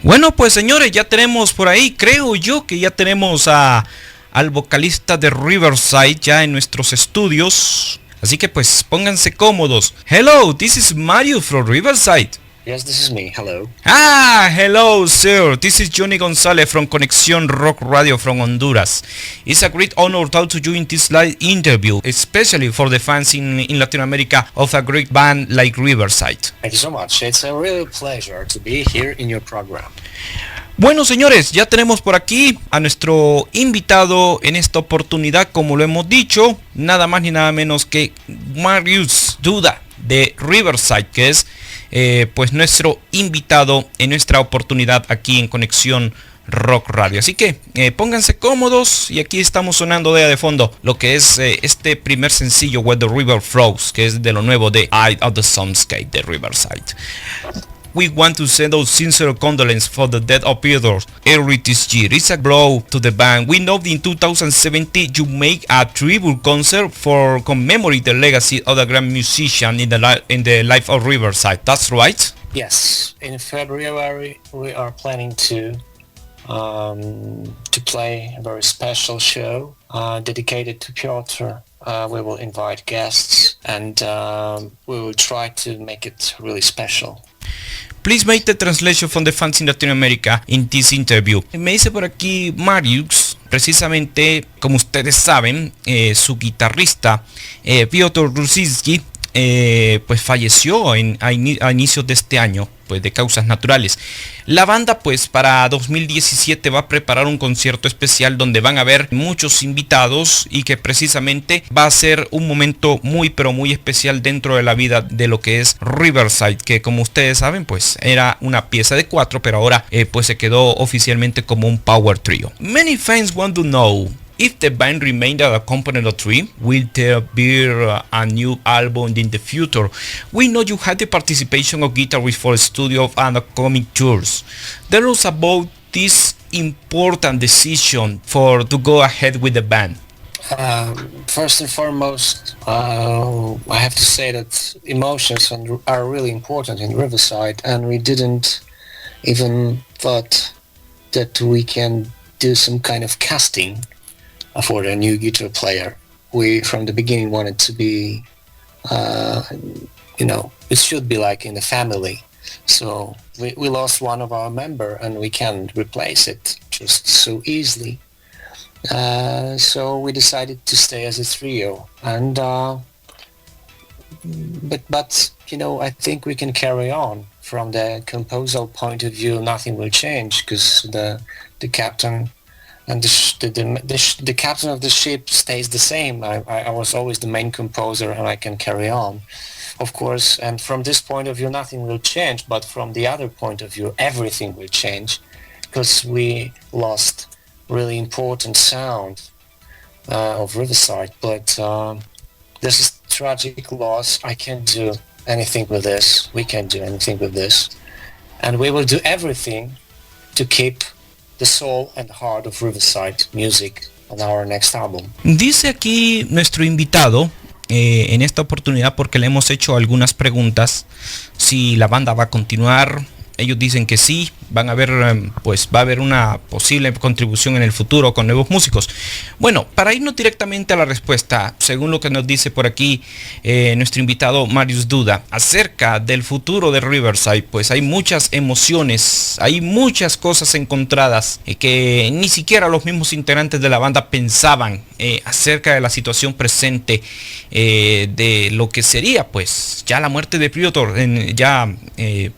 Bueno, pues señores, ya tenemos por ahí, creo yo que ya tenemos al vocalista de Riverside ya en nuestros estudios. Así que pues pónganse cómodos. Hello, this is Mario from Riverside. Yes, this is me. Hello. Hello, sir. This is Johonny González from Conexion Rock Radio from Honduras. It's a great honor to talk to you in this live interview, especially for the fans in Latin America of a great band like Riverside. Thank you so much. It's a real pleasure to be here in your program. Bueno, señores, ya tenemos por aquí a nuestro invitado en esta oportunidad, como lo hemos dicho, nada más ni nada menos que Mariusz Duda de Riverside, que es pues nuestro invitado en nuestra oportunidad aquí en Conexión Rock Radio. Así que pónganse cómodos y aquí estamos sonando de fondo lo que es este primer sencillo, Where the River Flows, que es de lo nuevo de Eye of the Soundscape de Riverside. We want to send our sincere condolences for the death of Piotr early this year. It's a blow to the band. We know in 2017 you make a tribute concert for commemorate the legacy of the grand musician in the life of Riverside. That's right? Yes. In February we are planning to play a very special show dedicated to Piotr. We will invite guests and we will try to make it really special. Please make the translation from the fans in Latin America in this interview. Me dice por aquí Mariusz, precisamente como ustedes saben, su guitarrista Piotr Grudziński pues falleció a inicios de este año, pues de causas naturales. La banda pues para 2017 va a preparar un concierto especial donde van a haber muchos invitados y que precisamente va a ser un momento muy pero muy especial dentro de la vida de lo que es Riverside, que como ustedes saben pues era una pieza de 4, pero ahora pues se quedó oficialmente como un power trio. Many fans want to know if the band remained a component of three, will there be a new album in the future? We know you had the participation of guitarists for studio and upcoming tours. Tell us about this important decision to go ahead with the band. First and foremost, I have to say that emotions are really important in Riverside, and we didn't even thought that we can do some kind of casting for a new guitar player. We from the beginning wanted to be, it should be like in the family. So we lost one of our member and we can't replace it just so easily. So we decided to stay as a trio, and but I think we can carry on. From the composal point of view, nothing will change because the captain and the captain of the ship stays the same. I was always the main composer and I can carry on, of course. And from this point of view, nothing will change. But from the other point of view, everything will change because we lost really important sound of Riverside. But this is tragic loss. I can't do anything with this. We can't do anything with this. And we will do everything to keep the soul and heart of Riverside music on our next album. Dice aquí nuestro invitado en esta oportunidad, porque le hemos hecho algunas preguntas, si la banda va a continuar. Ellos dicen que sí, van a ver, pues va a haber una posible contribución en el futuro con nuevos músicos. Bueno, para irnos directamente a la respuesta, según lo que nos dice por aquí nuestro invitado Mariusz Duda, acerca del futuro de Riverside, pues hay muchas emociones, hay muchas cosas encontradas que ni siquiera los mismos integrantes de la banda pensaban acerca de la situación presente de lo que sería pues ya la muerte de Piotr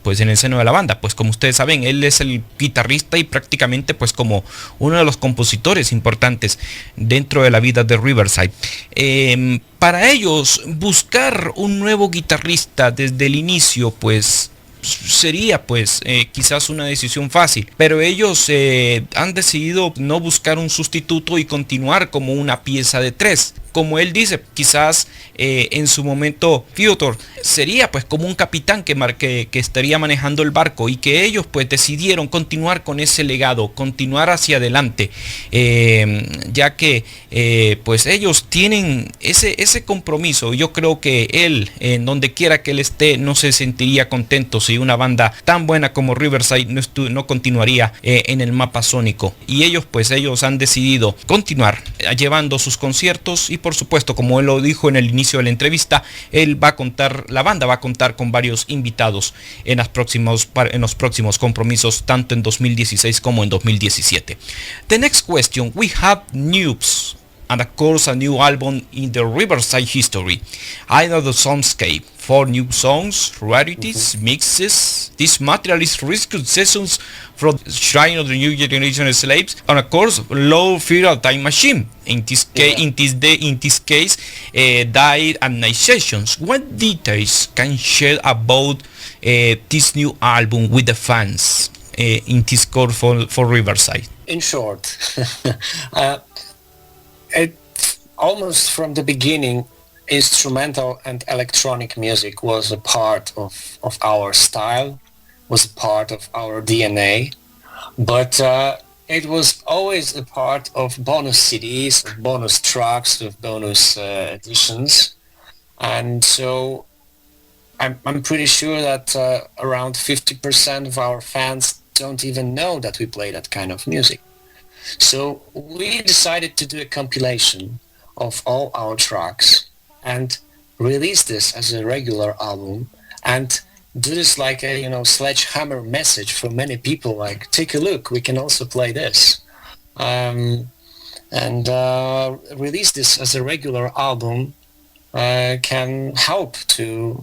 pues en el seno de la banda. Pues como ustedes saben, él es el guitarrista y prácticamente pues como uno de los compositores importantes dentro de la vida de Riverside. Para ellos buscar un nuevo guitarrista desde el inicio pues sería pues quizás una decisión fácil, pero ellos han decidido no buscar un sustituto y continuar como una pieza de 3. como él dice, quizás en su momento Piotr sería pues como un capitán que estaría manejando el barco, y que ellos pues decidieron continuar con ese legado, continuar hacia adelante, ya que pues ellos tienen ese compromiso. Yo creo que él, en donde quiera que él esté, no se sentiría contento si una banda tan buena como Riverside no continuaría en el mapa sónico. Y ellos han decidido continuar llevando sus conciertos, y por supuesto, como él lo dijo en el inicio de la entrevista, la banda va a contar con varios invitados en los próximos compromisos, tanto en 2016 como en 2017. The next question, we have news and of course a new album in the Riverside history. I know the soundscape, 4 new songs, rarities, mixes. This material is risky sessions from the Shrine of the New Generation Slaves, and of course Low Fear Time Machine. In this case, died amnizations. What details can share about this new album with the fans in this call for Riverside? In short, it almost from the beginning, instrumental and electronic music was a part of our style, was a part of our DNA, but it was always a part of bonus CDs, of bonus tracks, of bonus editions, and so I'm pretty sure that around 50% of our fans don't even know that we play that kind of music. So we decided to do a compilation of all our tracks and release this as a regular album, and do this like a sledgehammer message for many people, like, take a look, we can also play this, and release this as a regular album can help to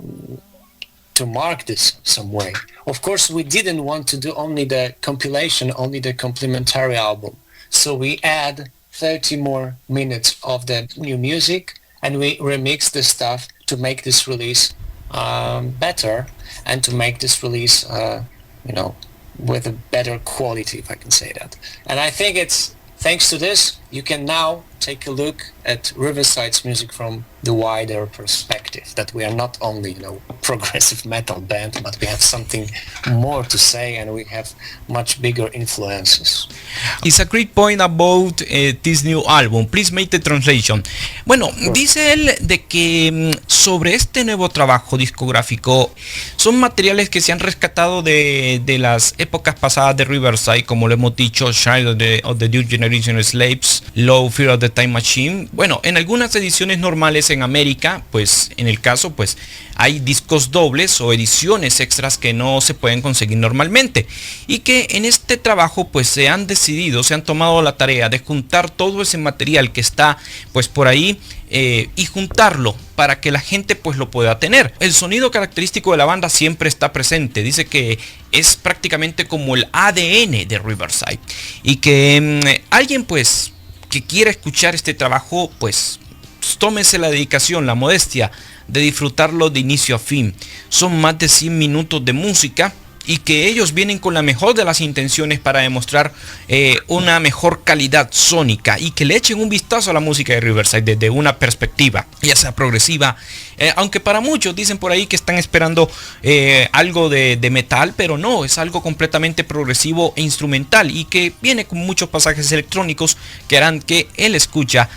mark this some way. Of course, we didn't want to do only the compilation, only the complementary album, so we add 30 more minutes of the new music, and we remix the stuff to make this release better, and to make this release with a better quality, if I can say that. And I think it's thanks to this you can now take a look at Riverside's music from the wider perspective, that we are not only a progressive metal band, but we have something more to say, and we have much bigger influences. It's a great point about this new album. Please make the translation. Bueno, dice él de que sobre este nuevo trabajo discográfico son materiales que se han rescatado de las épocas pasadas de Riverside, como lo hemos dicho, Child of the New Generation Slaves, Low Fear of the Time Machine. Bueno, en algunas ediciones normales en América, pues en el caso, pues hay discos dobles o ediciones extras que no se pueden conseguir normalmente, y que en este trabajo pues se han tomado la tarea de juntar todo ese material que está pues por ahí, y juntarlo para que la gente pues lo pueda tener. El sonido característico de la banda siempre está presente. Dice que es prácticamente como el ADN de Riverside, y que alguien pues que quiera escuchar este trabajo, pues tómese la dedicación, la modestia de disfrutarlo de inicio a fin. Son más de 100 minutos de música, y que ellos vienen con la mejor de las intenciones para demostrar una mejor calidad sónica, y que le echen un vistazo a la música de Riverside desde una perspectiva ya sea progresiva, aunque para muchos dicen por ahí que están esperando algo de metal, pero no, es algo completamente progresivo e instrumental, y que viene con muchos pasajes electrónicos que harán que el escucha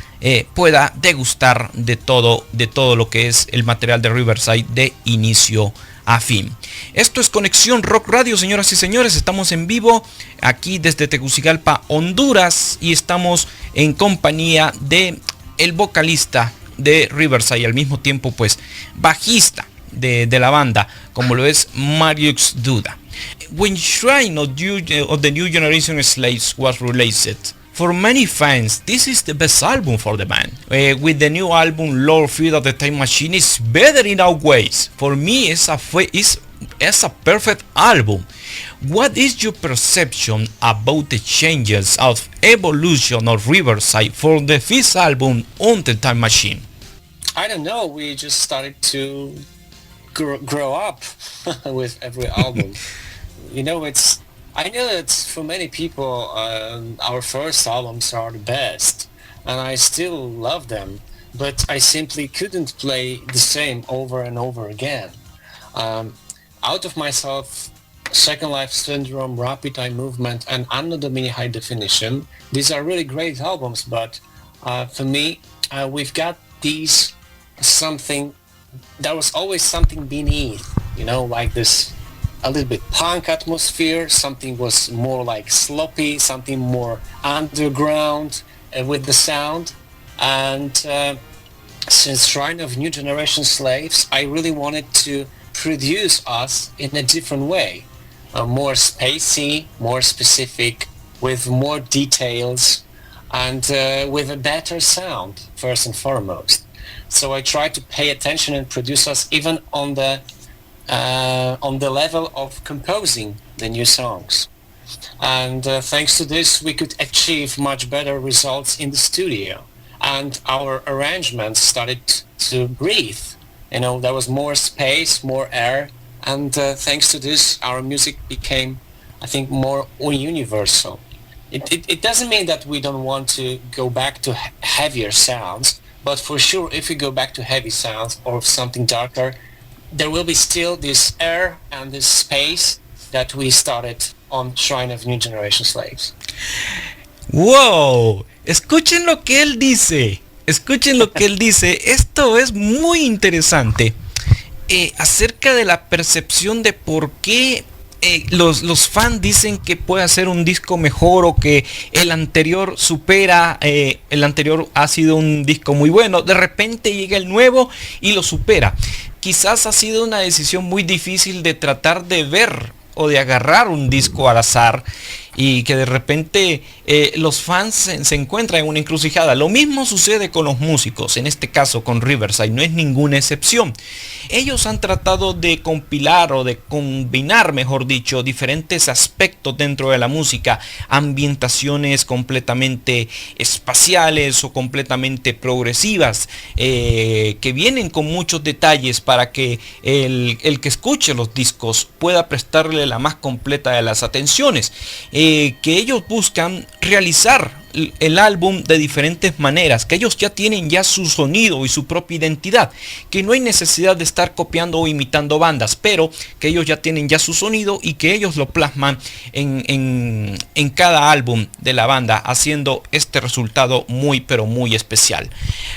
pueda degustar de todo lo que es el material de Riverside de inicio a fin. Esto es Conexión Rock Radio, señoras y señores. Estamos en vivo aquí desde Tegucigalpa, Honduras, y estamos en compañía de el vocalista de Riverside y al mismo tiempo pues bajista de la banda, como lo es Mariusz Duda. When Shrine of the New Generation Slaves was released, for many fans, this is the best album for the band. With the new album, Lord Fear of the Time Machine is better in all ways. For me, it's a perfect album. What is your perception about the changes of evolution of Riverside for the fifth album on the Time Machine? I don't know. We just started to grow up with every album. I know that for many people, our first albums are the best, and I still love them. but I simply couldn't play the same over and over again. Out of Myself, Second Life Syndrome, Rapid Eye Movement, and Anno Domini High Definition, these are really great albums, but for me, we've got these something, there was always something beneath, like this a little bit punk atmosphere, something was more like sloppy, something more underground with the sound. And since Shrine of New Generation Slaves, I really wanted to produce us in a different way, more spacey, more specific, with more details, and with a better sound, first and foremost. So I tried to pay attention and produce us even on the level of composing the new songs. And thanks to this, we could achieve much better results in the studio. And our arrangements started to breathe. There was more space, more air. And thanks to this, our music became, I think, more universal. It doesn't mean that we don't want to go back to heavier sounds, but for sure, if we go back to heavy sounds or something darker, there will be still this air and this space that we started on Shrine of New Generation Slaves. ¡Wow! Escuchen lo que él dice. Escuchen lo que él dice. Esto es muy interesante. Acerca de la percepción de por qué los fans dicen que puede hacer un disco mejor o que el anterior supera, el anterior ha sido un disco muy bueno, de repente llega el nuevo y lo supera. Quizás ha sido una decisión muy difícil de tratar de ver o de agarrar un disco al azar y que de repente los fans se encuentran en una encrucijada. Lo mismo sucede con los músicos, en este caso con Riverside, no es ninguna excepción. Ellos han tratado de compilar o de combinar, mejor dicho, diferentes aspectos dentro de la música, ambientaciones completamente espaciales o completamente progresivas, que vienen con muchos detalles para que el que escuche los discos pueda prestarle la más completa de las atenciones. Que ellos buscan realizar el álbum de diferentes maneras, que ellos ya tienen ya su sonido y su propia identidad, que no hay necesidad de estar copiando o imitando bandas, pero que ellos ya tienen ya su sonido y que ellos lo plasman en cada álbum de la banda, haciendo este resultado muy pero muy especial.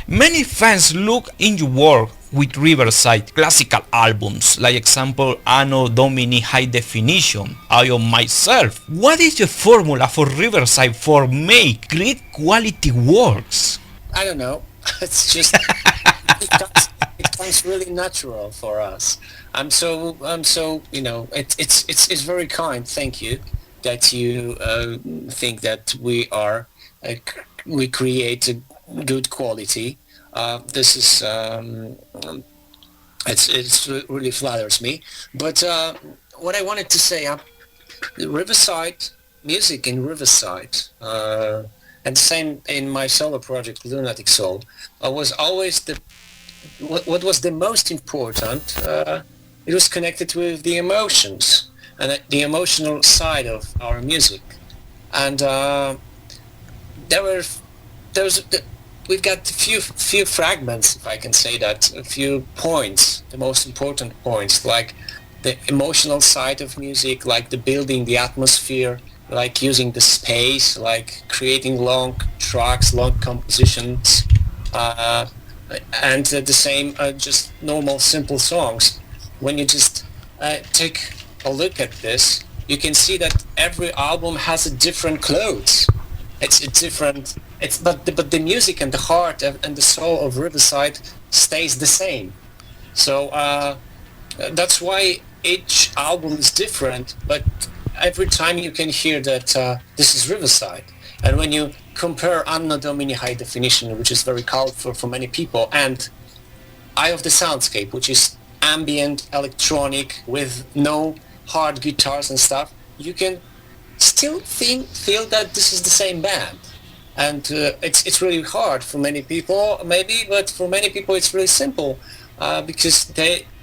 Many fans look in your work with Riverside classical albums, like example Anno Domini High Definition, I on Myself. What is the formula for Riverside for make great quality works? I don't know. It's just it comes really natural for us. I'm so it's very kind. Thank you that you think that we create a good quality. This is it really flatters me. But what I wanted to say, Riverside music in Riverside, and the same in my solo project Lunatic Soul, was always what was the most important. It was connected with the emotions and the emotional side of our music, and we've got a few fragments, if I can say that, a few points, the most important points, like the emotional side of music, like the building, the atmosphere, like using the space, like creating long tracks, long compositions, and the same just normal simple songs. When you just take a look at this, you can see that every album has a different clothes. It's different. But the music and the heart and the soul of Riverside stays the same. So that's why each album is different. But every time you can hear that this is Riverside. And when you compare Anno Domini High Definition, which is very colorful for many people, and Eye of the Soundscape, which is ambient electronic with no hard guitars and stuff, you can still feel that this is the same band. And it's really hard for many people, maybe, but for many people it's really simple because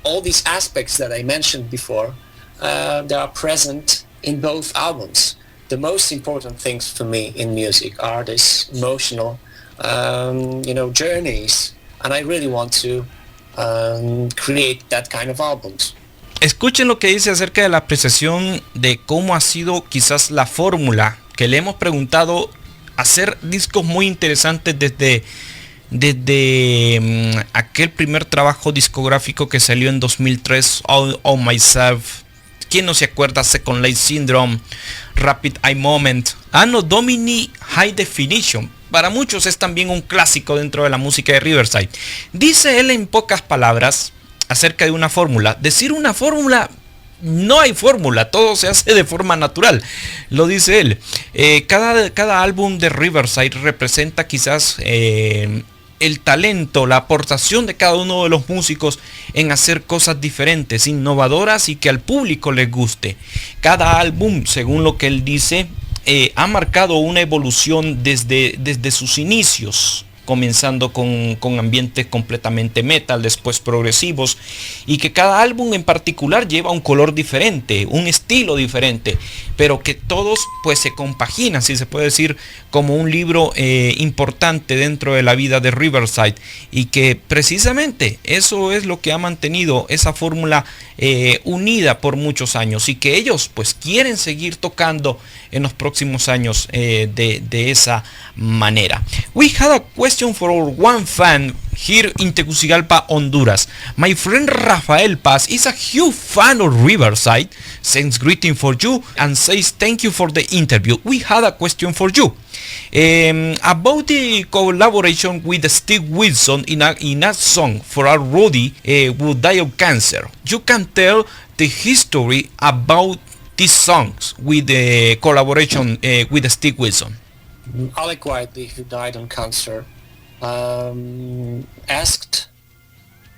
all these aspects that I mentioned before, they are present in both albums. The most important things for me in music are these emotional, journeys and I really want to create that kind of albums. Escuchen lo que dice acerca de la apreciación de cómo ha sido quizás la fórmula que le hemos preguntado, hacer discos muy interesantes desde aquel primer trabajo discográfico que salió en 2003, All Myself. ¿Quién no se acuerda? Second Life Syndrome, Rapid Eye Moment, Anno Domini High Definition. Para muchos es también un clásico dentro de la música de Riverside. Dice él en pocas palabras acerca de una fórmula. Decir una fórmula, no hay fórmula, todo se hace de forma natural. Lo dice él. Cada álbum de Riverside representa quizás el talento, la aportación de cada uno de los músicos en hacer cosas diferentes, innovadoras y que al público les guste. Cada álbum, según lo que él dice, ha marcado una evolución desde sus inicios, comenzando con ambientes completamente metal, después progresivos, y que cada álbum en particular lleva un color diferente, un estilo diferente, pero que todos pues se compaginan, si se puede decir, como un libro importante dentro de la vida de Riverside, y que precisamente eso es lo que ha mantenido esa fórmula unida por muchos años, y que ellos pues quieren seguir tocando en los próximos años de esa manera. We had a question for our one fan here in Tegucigalpa, Honduras. My friend Rafael Paz is a huge fan of Riverside, sends greeting for you and says thank you for the interview. We had a question for you about the collaboration with Steve Wilson in a song for a Rudy who died of cancer. You can tell the history about these songs with the collaboration with Steve Wilson. Alec Whiteley, who died on cancer, asked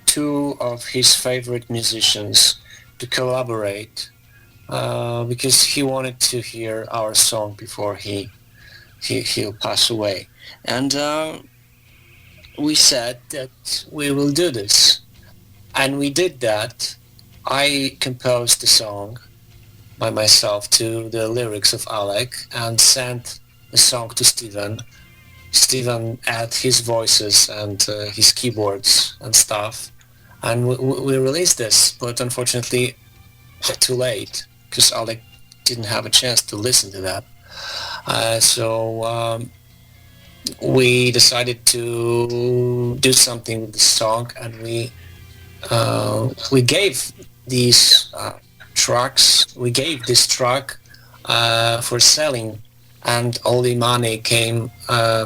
two of his favorite musicians to collaborate because he wanted to hear our song before he'll pass away. And we said that we will do this. And we did that. I composed the song by myself to the lyrics of Alec and sent the song to Steven. Steven added his voices and his keyboards and stuff, and we released this, but unfortunately too late because Alec didn't have a chance to listen to that. So we decided to do something with the song, and we gave these tracks. We gave this track for selling. And all the money came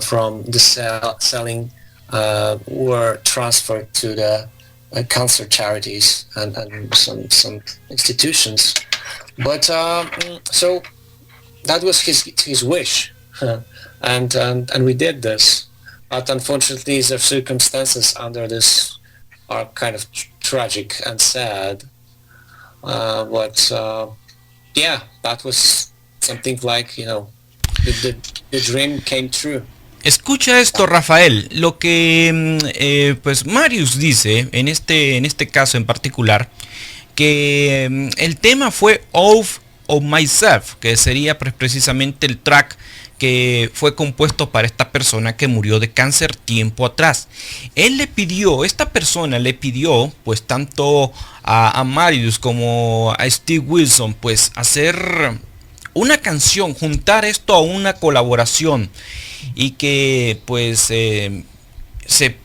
from the selling were transferred to the cancer charities and some institutions. But so that was his wish, and we did this. But unfortunately, the circumstances under this are kind of tragic and sad. But yeah, that was something like, you know, the dream came true. Escucha esto, Rafael. Lo que pues Mariusz dice en este caso en particular, que el tema fue Of Myself, que sería pues, precisamente el track que fue compuesto para esta persona que murió de cáncer tiempo atrás. Esta persona le pidió pues tanto a Mariusz como a Steve Wilson pues hacer una canción, juntar esto a una colaboración, y que pues se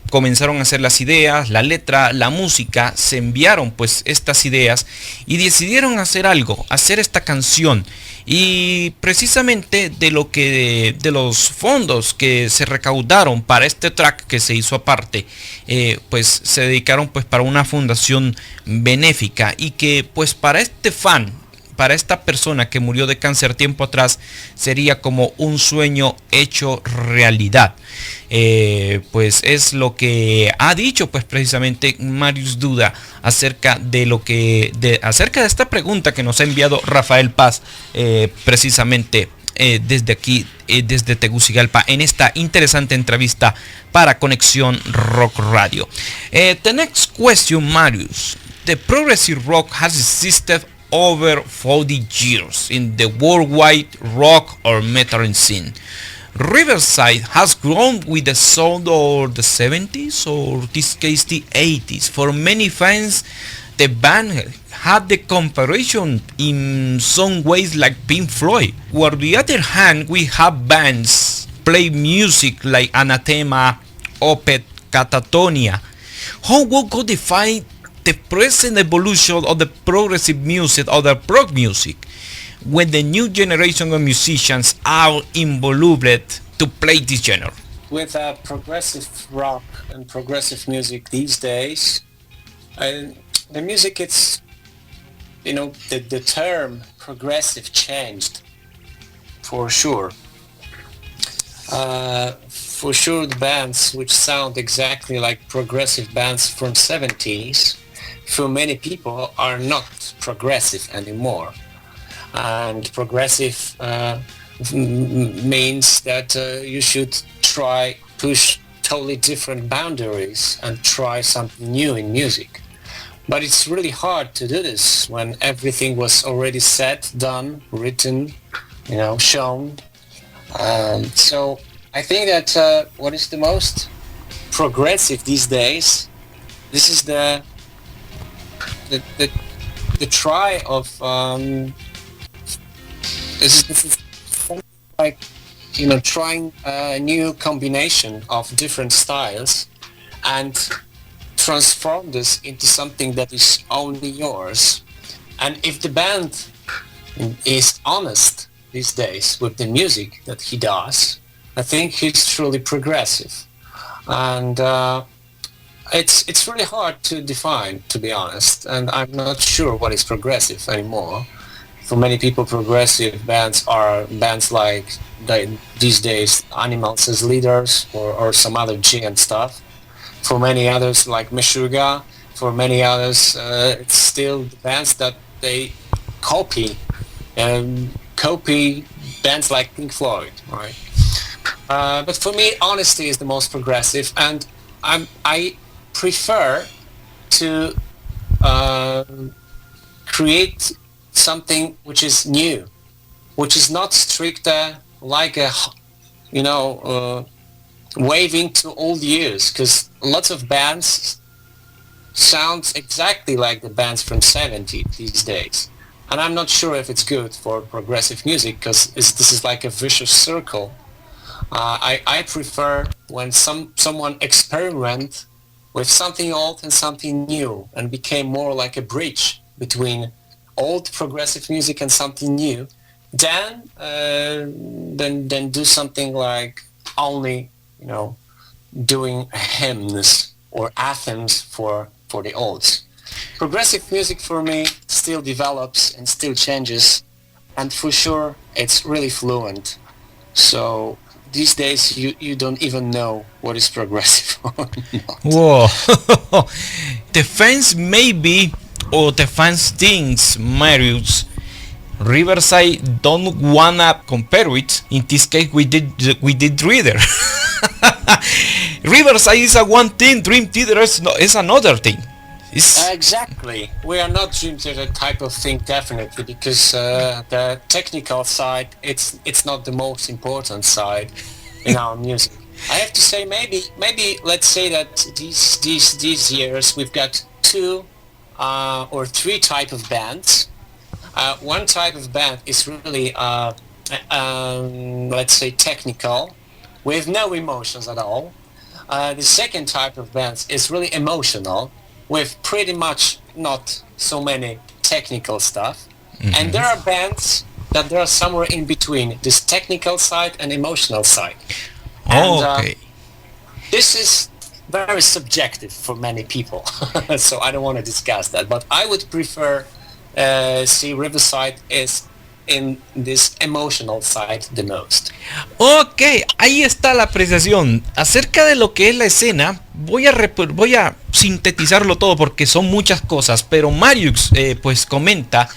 comenzaron a hacer las ideas, la letra, la música, se enviaron pues estas ideas y decidieron hacer algo, hacer esta canción. Y precisamente de los fondos que se recaudaron para este track que se hizo aparte, pues se dedicaron pues para una fundación benéfica, y que pues para este fan, para esta persona que murió de cáncer tiempo atrás, sería como un sueño hecho realidad. Pues es lo que ha dicho pues precisamente Mariusz Duda acerca de esta pregunta que nos ha enviado Rafael Paz, precisamente desde aquí, desde Tegucigalpa, en esta interesante entrevista para Conexión Rock Radio. The next question, Mariusz. The progressive rock has existed over 40 years in the worldwide rock or metal scene. Riverside has grown with the sound of the 70s, or this case the 80s. For many fans, the band had the comparison in some ways like Pink Floyd. While on the other hand, we have bands play music like Anathema, Opeth, Catatonia. How would you define the present evolution of the progressive music or the prog music when the new generation of musicians are involved to play this genre? With progressive rock and progressive music these days, the music, it's, the term progressive changed for sure. For sure, the bands which sound exactly like progressive bands from 70s, for many people are not progressive anymore. And progressive means that you should push totally different boundaries and try something new in music. But it's really hard to do this when everything was already said, done, written, shown. So I think that what is the most progressive these days, this is the try of this is like trying a new combination of different styles and transform this into something that is only yours. And if the band is honest these days with the music that he does, I think he's truly progressive. And it's really hard to define, to be honest, and I'm not sure what is progressive anymore. For many people, progressive bands are bands like these days Animals as Leaders or some other GM stuff. For many others, like Meshuggah, for many others, it's still bands that they copy bands like Pink Floyd, right? But for me, honesty is the most progressive, and I prefer to create something which is new, which is not stricter like a waving to old years, because lots of bands sound exactly like the bands from 70 these days, and I'm not sure if it's good for progressive music, because this is like a vicious circle. I prefer when someone experiment with something old and something new and became more like a bridge between old progressive music and something new, then do something like only doing hymns or anthems for the olds. Progressive music for me still develops and still changes, and for sure it's really fluent. So these days you don't even know what is progressive or not. Whoa. The fans maybe, or the fans thinks, Mariusz, Riverside don't wanna compare it. In this case we did Reader. Riverside is a one thing, Dream Theater is another thing. Exactly. We are not Dream Theater type of thing, definitely, because the technical side, it's not the most important side in our music. I have to say, maybe let's say that these years we've got two or three type of bands. One type of band is really let's say technical, with no emotions at all. The second type of bands is really emotional, with pretty much not so many technical stuff. Mm-hmm. And there are bands that are somewhere in between this technical side and emotional side. Okay. This is very subjective for many people, so I don't want to discuss that. But I would prefer see Riverside is in this emotional side the most. Ok, ahí está la apreciación acerca de lo que es la escena. Voy a sintetizarlo todo porque son muchas cosas, pero Mariusz pues comenta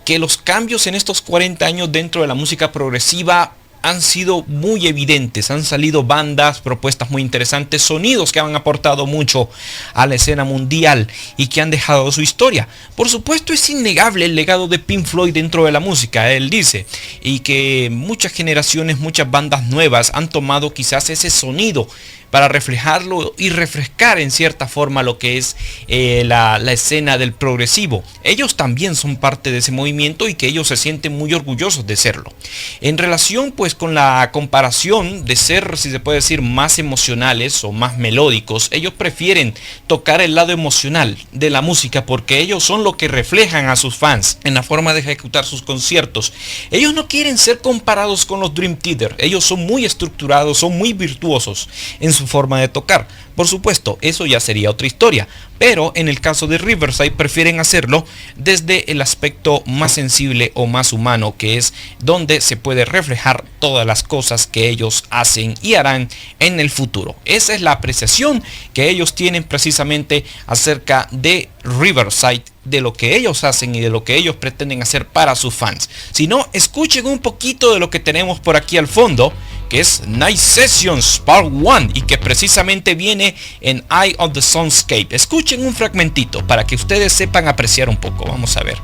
que los cambios en estos 40 años dentro de la música progresiva han sido muy evidentes. Han salido bandas, propuestas muy interesantes, sonidos que han aportado mucho a la escena mundial y que han dejado su historia. Por supuesto, es innegable el legado de Pink Floyd dentro de la música, él dice, y que muchas generaciones, muchas bandas nuevas han tomado quizás ese sonido para reflejarlo y refrescar en cierta forma lo que es la escena del progresivo. Ellos también son parte de ese movimiento y que ellos se sienten muy orgullosos de serlo. En relación pues con la comparación de ser, si se puede decir, más emocionales o más melódicos, ellos prefieren tocar el lado emocional de la música porque ellos son lo que reflejan a sus fans en la forma de ejecutar sus conciertos. Ellos no quieren ser comparados con los Dream Theater. Ellos son muy estructurados, son muy virtuosos en su forma de tocar. Por supuesto, eso ya sería otra historia, pero en el caso de Riverside prefieren hacerlo desde el aspecto más sensible o más humano, que es donde se puede reflejar todas las cosas que ellos hacen y harán en el futuro. Esa es la apreciación que ellos tienen precisamente acerca de Riverside, de lo que ellos hacen y de lo que ellos pretenden hacer para sus fans. Si no, escuchen un poquito de lo que tenemos por aquí al fondo, que es Night Sessions Part 1 y que precisamente viene en Eye of the Soundscape. Escuchen un fragmentito para que ustedes sepan apreciar un poco. Vamos a ver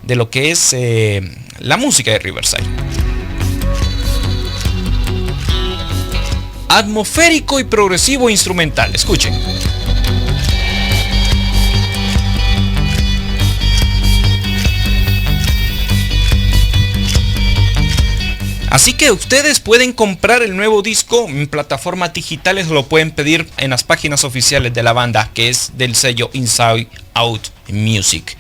de lo que es la música de Riverside. Atmosférico y progresivo instrumental. Escuchen. Así que ustedes pueden comprar el nuevo disco en plataformas digitales, lo pueden pedir en las páginas oficiales de la banda, que es del sello Inside Out Music.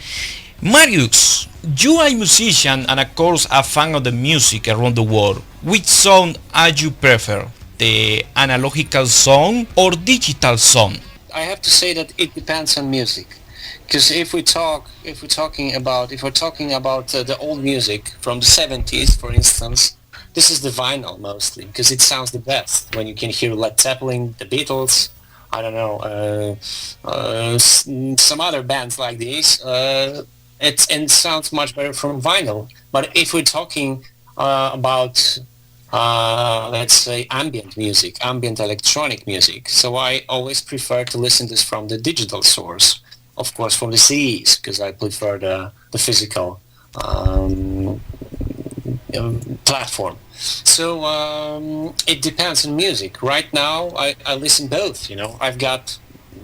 Mariusz, you are a musician and of course a fan of the music around the world. Which sound are you prefer? The analogical sound or digital sound? I have to say that it depends on music. Because if we're talking about the old music from the 70s, for instance, this is the vinyl mostly, because it sounds the best when you can hear Led Zeppelin, the Beatles, I don't know, some other bands like these. It sounds much better from vinyl. But if we're talking about, let's say, ambient music, ambient electronic music, so I always prefer to listen to this from the digital source, of course from the CDs, because I prefer the physical platform. So it depends on music. Right now, I listen both. You know, I've got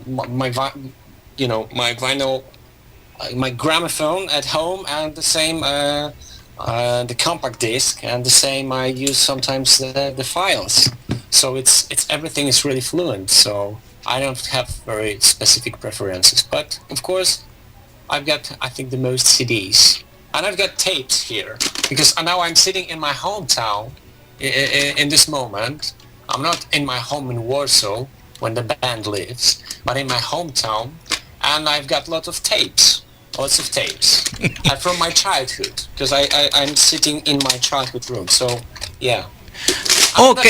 my vinyl, my gramophone at home, and the same the compact disc, and the same I use sometimes the files. So it's everything is really fluent. So I don't have very specific preferences, but of course, I've got, I think, the most CDs. And I've got tapes here, because now I'm sitting in my hometown in this moment. I'm not in my home in Warsaw, when the band lives, but in my hometown, and I've got lots of tapes and from my childhood, because I'm sitting in my childhood room. So yeah. I'm not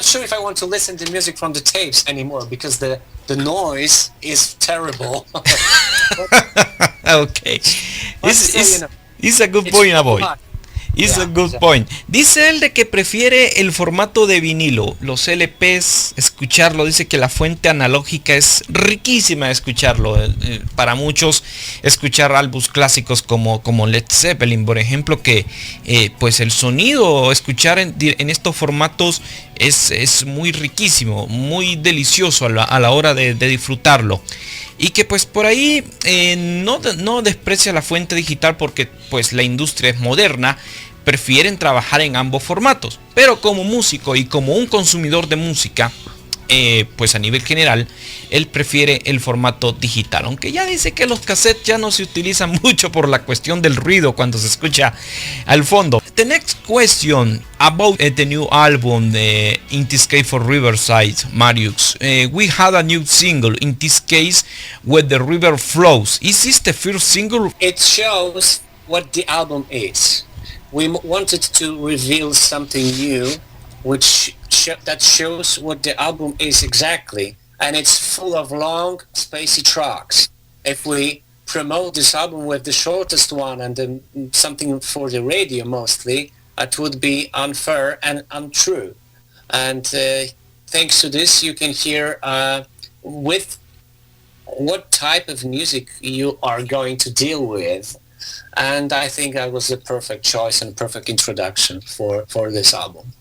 sure if I want to listen to music from the tapes anymore, because the noise is terrible. Okay. It's a good point, boy. It's a good point. Dice él de que prefiere el formato de vinilo, los LPs, escucharlo. Dice que la fuente analógica es riquísima de escucharlo. Para muchos, escuchar álbumes clásicos como Led Zeppelin, por ejemplo, que pues el sonido, escuchar en estos formatos es muy riquísimo, muy delicioso a la hora de disfrutarlo. Y que pues por ahí no desprecia la fuente digital, porque pues la industria es moderna, prefieren trabajar en ambos formatos. Pero como músico y como un consumidor de música, pues a nivel general, él prefiere el formato digital. Aunque ya dice que los cassettes ya no se utilizan mucho por la cuestión del ruido cuando se escucha al fondo. The next question about the new album, in this case for Riverside Mariusz. We had a new single, in this case, Where the River Flows. Is this the first single? It shows what the album is. We wanted to reveal something new, that shows what the album is exactly, and it's full of long, spacey tracks. If we promote this album with the shortest one and then something for the radio mostly, it would be unfair and untrue. And thanks to this, you can hear with what type of music you are going to deal with. And I think that was the perfect choice and perfect introduction for this album.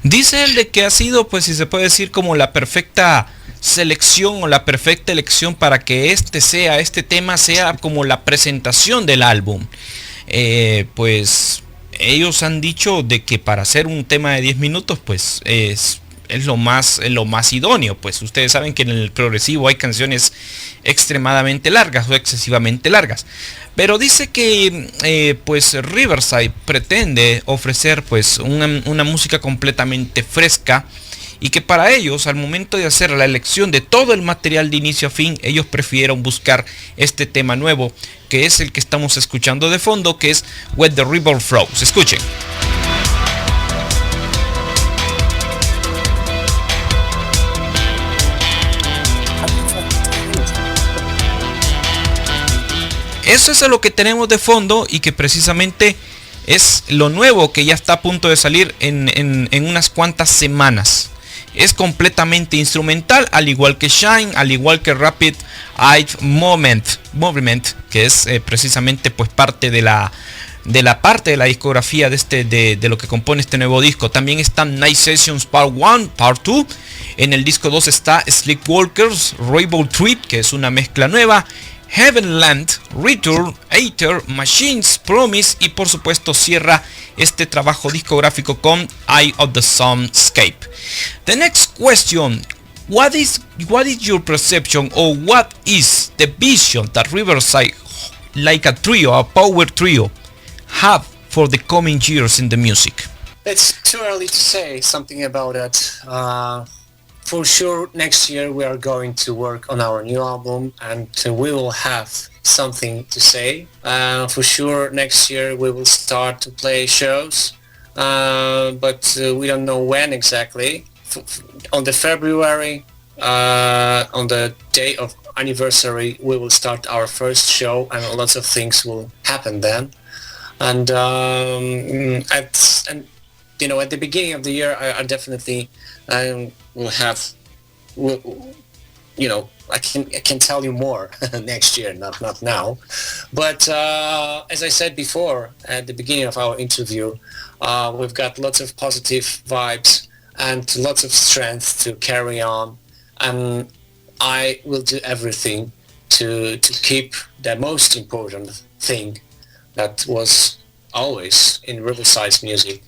Dice él de que ha sido, pues si se puede decir, como la perfecta selección o la perfecta elección para que este tema sea como la presentación del álbum. Pues ellos han dicho de que para hacer un tema de 10 minutos pues es lo más idóneo. Pues ustedes saben que en el progresivo hay canciones extremadamente largas o excesivamente largas, pero dice que pues Riverside pretende ofrecer pues una música completamente fresca, y que para ellos, al momento de hacer la elección de todo el material de inicio a fin, ellos prefirieron buscar este tema nuevo, que es el que estamos escuchando de fondo, que es When the River Flows. Escuchen. Eso es lo que tenemos de fondo, y que precisamente es lo nuevo que ya está a punto de salir en unas cuantas semanas. Es completamente instrumental, al igual que Shine, al igual que Rapid Eye Movement, que es precisamente pues parte de la parte de la discografía de lo que compone este nuevo disco. También están Night Sessions Part 1, Part 2. En el disco 2 está Sleepwalkers, Rainbow Trip, que es una mezcla nueva, Heavenland, Return, Aether, Machines, Promise, y por supuesto cierra este trabajo discográfico con Eye of the Sunscape. The next question: what is your perception, or what is the vision that Riverside, like a trio, a power trio, have for the coming years in the music? It's too early to say something about it. For sure, next year we are going to work on our new album, and we will have something to say. For sure, next year we will start to play shows, but we don't know when exactly. On the February, on the day of anniversary, we will start our first show, and lots of things will happen then. And at the beginning of the year, I definitely will have, I can tell you more next year, not now. But as I said before at the beginning of our interview, we've got lots of positive vibes and lots of strength to carry on, and I will do everything to keep the most important thing that was always in Riverside's music.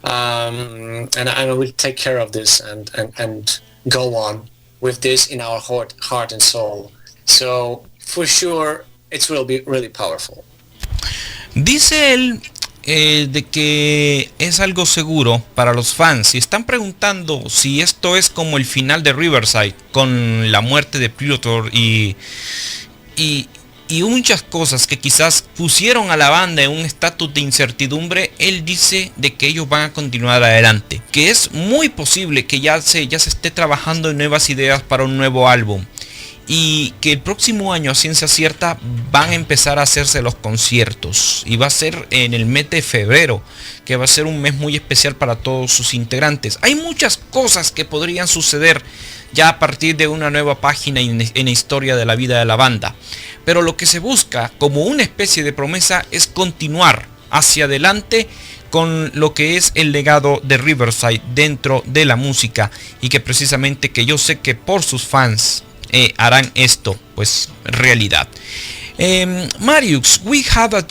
And I will take care of this and go on with this in our heart and soul. So for sure it will be really powerful. Dice él de que es algo seguro para los fans. Si están preguntando si esto es como el final de Riverside con la muerte de Piotr y muchas cosas que quizás pusieron a la banda en un estatus de incertidumbre, él dice de que ellos van a continuar adelante, que es muy posible que ya se esté trabajando en nuevas ideas para un nuevo álbum, y que el próximo año, a ciencia cierta, van a empezar a hacerse los conciertos, y va a ser en el mes de febrero, que va a ser un mes muy especial para todos sus integrantes. Hay muchas cosas que podrían suceder ya a partir de una nueva página en la historia de la vida de la banda, pero lo que se busca como una especie de promesa es continuar hacia adelante con lo que es el legado de Riverside dentro de la música, y que precisamente, que yo sé que por sus fans harán esto pues realidad. Mariusz, we have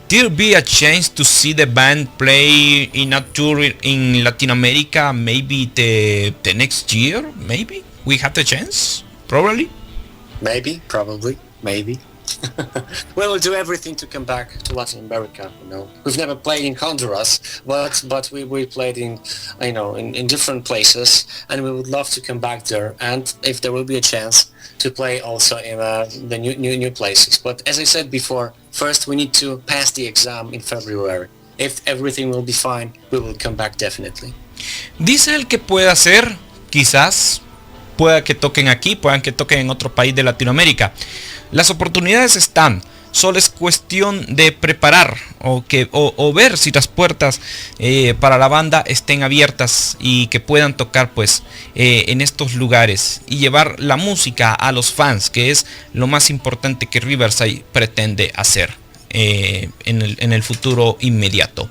there be a chance to see the band play in a tour in Latin America, maybe the next year? Maybe we have the chance, probably. Maybe. We'll do everything to come back to Latin America. We've never played in Honduras, but we played in different places, and we would love to come back there. And if there will be a chance to play also in the new places. But as I said before, first we need to pass the exam in February. If everything will be fine, we will come back definitely. Dice el que puede hacer, quizás pueda que toquen aquí, puedan que toquen en otro país de Latinoamérica. Las oportunidades están. Solo es cuestión de preparar o ver si las puertas para la banda estén abiertas y que puedan tocar pues en estos lugares y llevar la música a los fans, que es lo más importante que Riverside pretende hacer en el futuro inmediato.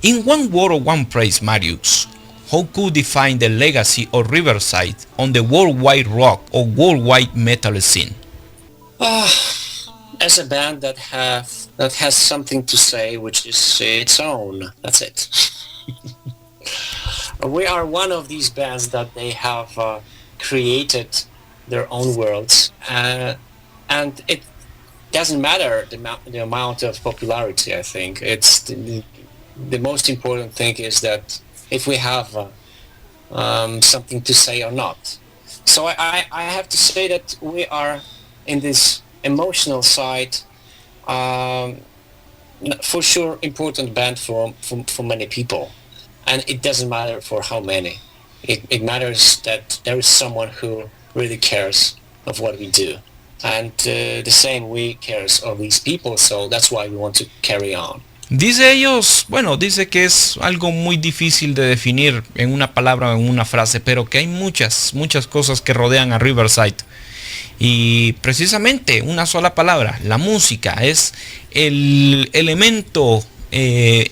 In one word or one phrase, Mariusz, how could you define the legacy of Riverside on the worldwide rock or worldwide metal scene? As a band that has something to say, which is its own. That's it. We are one of these bands that they have created their own worlds, and it doesn't matter the amount of popularity. I think it's the most important thing is that if we have something to say or not. So I have to say that we are in this emotional side, for sure important band for many people, and it doesn't matter for how many. It matters that there is someone who really cares of what we do, and the same we cares of these people, so that's why we want to carry on. Dice que es algo muy difícil de definir en una palabra o en una frase, pero que hay muchas cosas que rodean a Riverside. Y precisamente una sola palabra, la música, es el elemento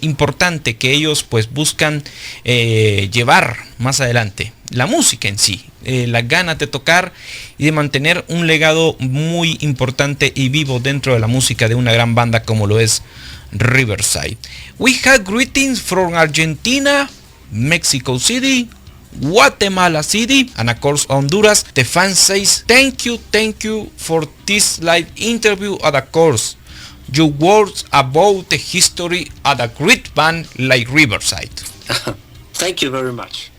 importante que ellos pues buscan llevar más adelante. La música en sí, las ganas de tocar y de mantener un legado muy importante y vivo dentro de la música de una gran banda como lo es Riverside. We have greetings from Argentina, Mexico City, Guatemala City, and of course Honduras. The fan says thank you for this live interview, and of course your words about the history of a great band like Riverside. Thank you very much.